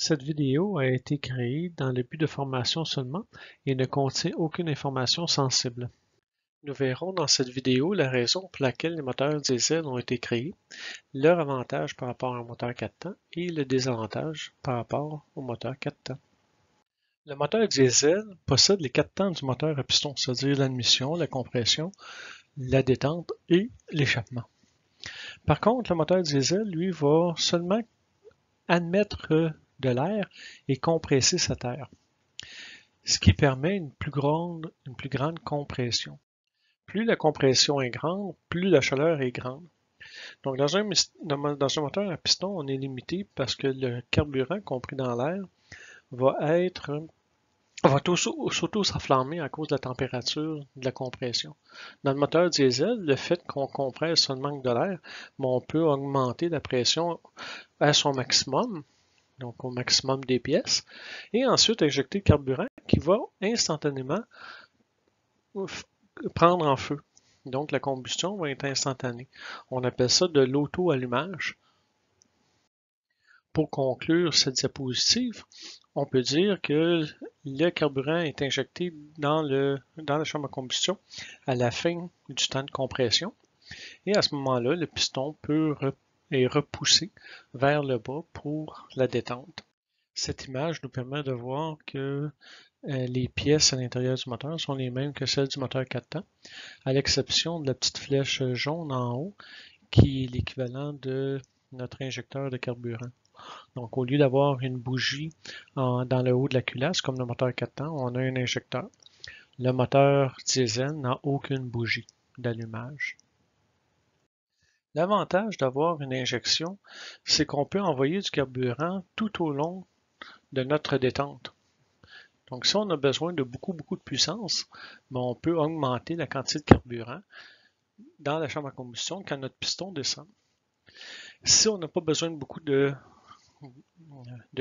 Cette vidéo a été créée dans le but de formation seulement et ne contient aucune information sensible. Nous verrons dans cette vidéo la raison pour laquelle les moteurs diesel ont été créés, leur avantage par rapport à un moteur 4 temps et le désavantage par rapport au moteur 4 temps. Le moteur diesel possède les 4 temps du moteur à piston, c'est-à-dire l'admission, la compression, la détente et l'échappement. Par contre, le moteur diesel, lui, va seulement admettre de l'air et compresser cet air, ce qui permet une plus grande compression. Plus la compression est grande, plus la chaleur est grande. Donc, dans un moteur à piston, on est limité parce que le carburant compris dans l'air va s'auto-s'enflammer à cause de la température de la compression. Dans le moteur diesel, le fait qu'on compresse seulement de l'air, on peut augmenter la pression à son maximum, donc au maximum des pièces, et ensuite injecter le carburant qui va instantanément prendre en feu. Donc la combustion va être instantanée. On appelle ça de l'auto-allumage. Pour conclure cette diapositive, on peut dire que le carburant est injecté dans la chambre à combustion à la fin du temps de compression. Et à ce moment-là, le piston est repoussé vers le bas pour la détente. Cette image nous permet de voir que les pièces à l'intérieur du moteur sont les mêmes que celles du moteur 4 temps, à l'exception de la petite flèche jaune en haut, qui est l'équivalent de notre injecteur de carburant. Donc, au lieu d'avoir une bougie dans le haut de la culasse, comme le moteur 4 temps, on a un injecteur. Le moteur diesel n'a aucune bougie d'allumage. L'avantage d'avoir une injection, c'est qu'on peut envoyer du carburant tout au long de notre détente. Donc, si on a besoin de beaucoup de puissance, on peut augmenter la quantité de carburant dans la chambre à combustion quand notre piston descend. Si on n'a pas besoin de beaucoup de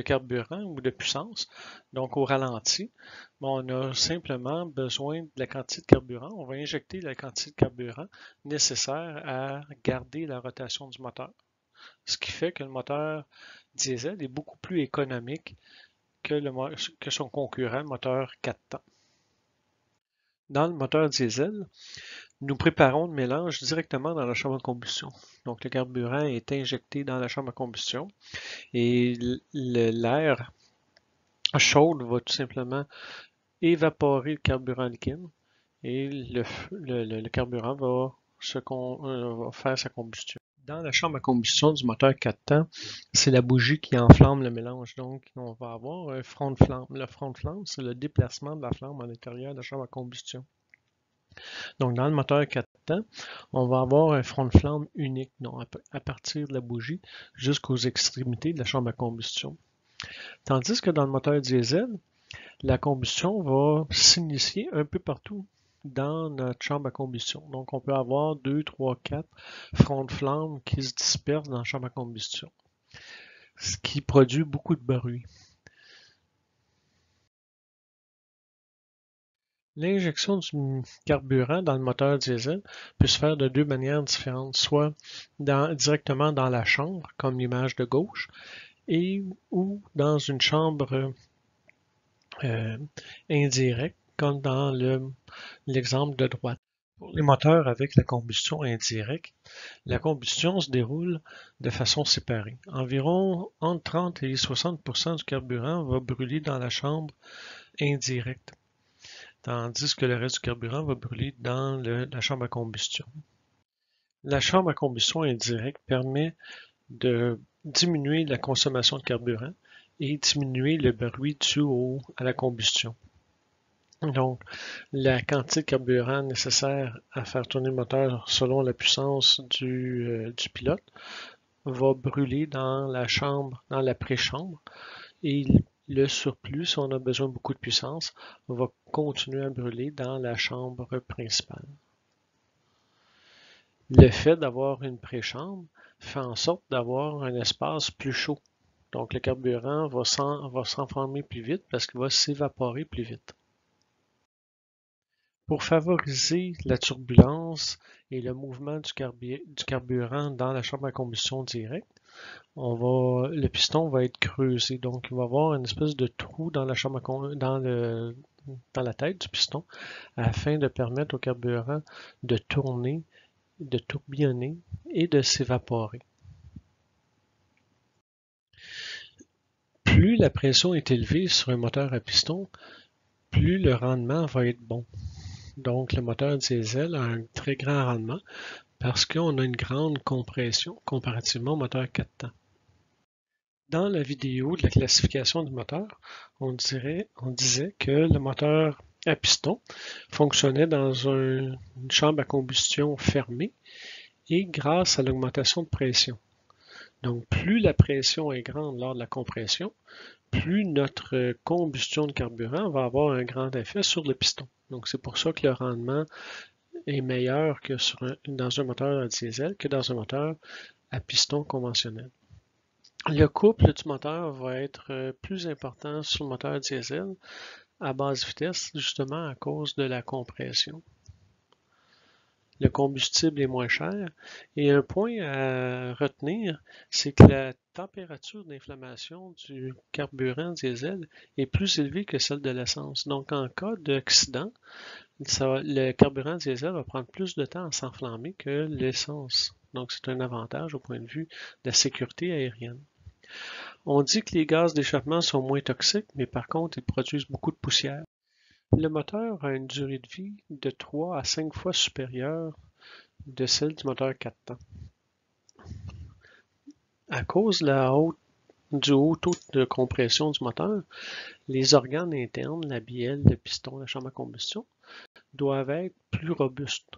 carburant ou de puissance, donc au ralenti, on a simplement besoin de la quantité de carburant. On va injecter la quantité de carburant nécessaire à garder la rotation du moteur. Ce qui fait que le moteur diesel est beaucoup plus économique que son concurrent, le moteur 4 temps. Dans le moteur diesel, nous préparons le mélange directement dans la chambre à combustion. Donc le carburant est injecté dans la chambre à combustion et l'air chaude va tout simplement évaporer le carburant liquide et le carburant va faire sa combustion. Dans la chambre à combustion du moteur 4 temps, c'est la bougie qui enflamme le mélange. Donc, on va avoir un front de flamme. Le front de flamme, c'est le déplacement de la flamme à l'intérieur de la chambre à combustion. Donc, dans le moteur 4 temps, on va avoir un front de flamme unique, donc à partir de la bougie jusqu'aux extrémités de la chambre à combustion. Tandis que dans le moteur diesel, la combustion va s'initier un peu partout dans notre chambre à combustion. Donc, on peut avoir 2, 3, 4 fronts de flamme qui se dispersent dans la chambre à combustion, ce qui produit beaucoup de bruit. L'injection du carburant dans le moteur diesel peut se faire de deux manières différentes, soit directement dans la chambre, comme l'image de gauche, ou dans une chambre indirecte, comme dans l'exemple de droite. Pour les moteurs avec la combustion indirecte, la combustion se déroule de façon séparée. Environ entre 30 et 60% du carburant va brûler dans la chambre indirecte, tandis que le reste du carburant va brûler dans la chambre à combustion. La chambre à combustion indirecte permet de diminuer la consommation de carburant et diminuer le bruit dû à la combustion. Donc, la quantité de carburant nécessaire à faire tourner le moteur selon la puissance du pilote va brûler dans la préchambre, et le surplus, si on a besoin de beaucoup de puissance, va continuer à brûler dans la chambre principale. Le fait d'avoir une préchambre fait en sorte d'avoir un espace plus chaud. Donc, le carburant va s'enflammer plus vite parce qu'il va s'évaporer plus vite. Pour favoriser la turbulence et le mouvement du carburant dans la chambre à combustion directe, le piston va être creusé. Donc, il va y avoir une espèce de trou dans la chambre dans la tête du piston afin de permettre au carburant de tourner, de tourbillonner et de s'évaporer. Plus la pression est élevée sur un moteur à piston, plus le rendement va être bon. Donc, le moteur diesel a un très grand rendement parce qu'on a une grande compression comparativement au moteur 4 temps. Dans la vidéo de la classification du moteur, on disait que le moteur à piston fonctionnait dans une chambre à combustion fermée et grâce à l'augmentation de pression. Donc, plus la pression est grande lors de la compression, plus notre combustion de carburant va avoir un grand effet sur le piston. Donc, c'est pour ça que le rendement est meilleur que dans un moteur à diesel que dans un moteur à piston conventionnel. Le couple du moteur va être plus important sur le moteur diesel à basse vitesse, justement à cause de la compression. Le combustible est moins cher. Et un point à retenir, c'est que la température d'inflammation du carburant diesel est plus élevée que celle de l'essence. Donc, en cas d'accident, le carburant diesel va prendre plus de temps à s'enflammer que l'essence. Donc, c'est un avantage au point de vue de la sécurité aérienne. On dit que les gaz d'échappement sont moins toxiques, mais par contre, ils produisent beaucoup de poussière. Le moteur a une durée de vie de 3 à 5 fois supérieure de celle du moteur 4 temps. À cause du haut taux de compression du moteur, les organes internes, la bielle, le piston, la chambre à combustion, doivent être plus robustes.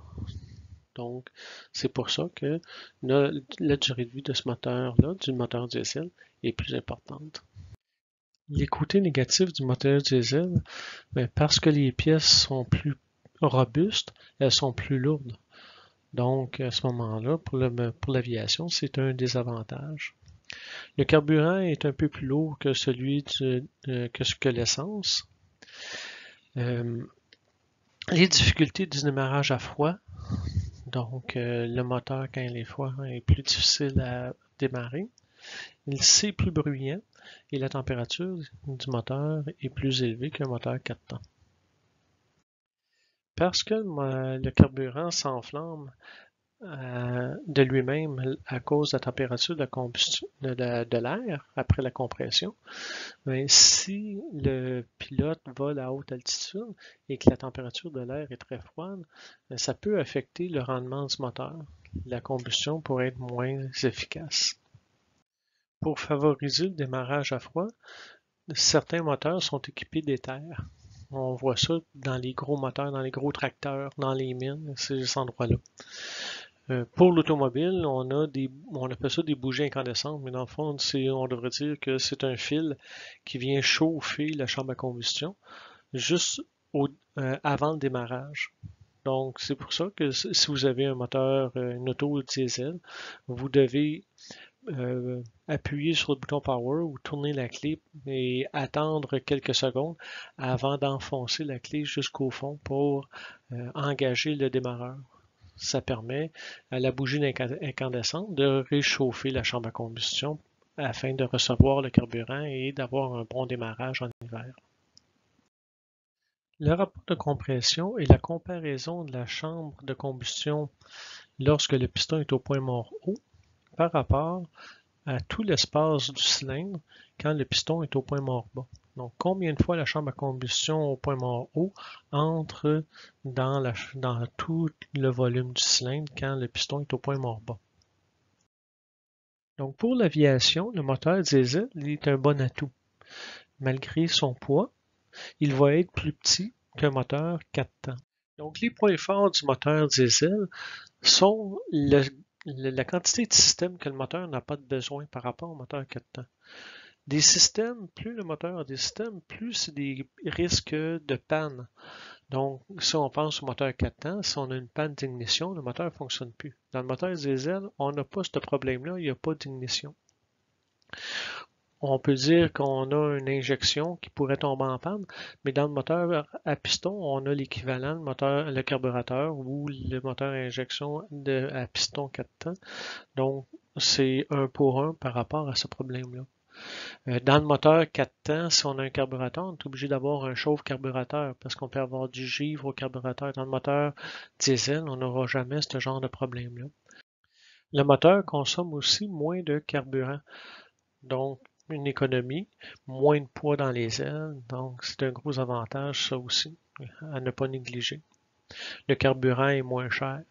Donc, c'est pour ça que la durée de vie de ce moteur-là, du moteur diesel, est plus importante. Les côtés négatifs du moteur diesel, parce que les pièces sont plus robustes, elles sont plus lourdes. Donc, à ce moment-là, pour l'aviation, c'est un désavantage. Le carburant est un peu plus lourd que celui que l'essence. Les difficultés du démarrage à froid. Donc, le moteur, quand il est froid, est plus difficile à démarrer. C'est plus bruyant et la température du moteur est plus élevée qu'un moteur 4 temps. Parce que le carburant s'enflamme de lui-même à cause de la température de la combustion de l'air après la compression, si le pilote vole à haute altitude et que la température de l'air est très froide, ça peut affecter le rendement du moteur. La combustion pourrait être moins efficace. Pour favoriser le démarrage à froid, certains moteurs sont équipés d'éther. On voit ça dans les gros moteurs, dans les gros tracteurs, dans les mines, ces endroits-là. Pour l'automobile, on appelle ça des bougies incandescentes, mais dans le fond, on devrait dire que c'est un fil qui vient chauffer la chambre à combustion juste avant le démarrage. Donc, c'est pour ça que si vous avez un moteur, une auto diesel, vous devez appuyer sur le bouton Power ou tourner la clé et attendre quelques secondes avant d'enfoncer la clé jusqu'au fond pour engager le démarreur. Ça permet à la bougie incandescente de réchauffer la chambre à combustion afin de recevoir le carburant et d'avoir un bon démarrage en hiver. Le rapport de compression est la comparaison de la chambre de combustion lorsque le piston est au point mort haut par rapport à tout l'espace du cylindre quand le piston est au point mort bas. Donc, combien de fois la chambre à combustion au point mort haut entre dans tout le volume du cylindre quand le piston est au point mort bas. Donc, pour l'aviation, le moteur diesel est un bon atout. Malgré son poids, il va être plus petit qu'un moteur 4 temps. Donc, les points forts du moteur diesel sont la quantité de systèmes que le moteur n'a pas de besoin par rapport au moteur 4 temps. Des systèmes, plus le moteur a des systèmes, plus c'est des risques de panne. Donc, si on pense au moteur 4 temps, si on a une panne d'ignition, le moteur ne fonctionne plus. Dans le moteur diesel, on n'a pas ce problème-là, il n'y a pas d'ignition. on peut dire qu'on a une injection qui pourrait tomber en panne, mais dans le moteur à piston, on a l'équivalent, le carburateur ou le moteur à injection à piston 4 temps. Donc, c'est un pour un par rapport à ce problème-là. Dans le moteur 4 temps, si on a un carburateur, on est obligé d'avoir un chauffe-carburateur parce qu'on peut avoir du givre au carburateur. Dans le moteur diesel, on n'aura jamais ce genre de problème-là. Le moteur consomme aussi moins de carburant, donc une économie, moins de poids dans les ailes, donc c'est un gros avantage ça aussi, à ne pas négliger. Le carburant est moins cher.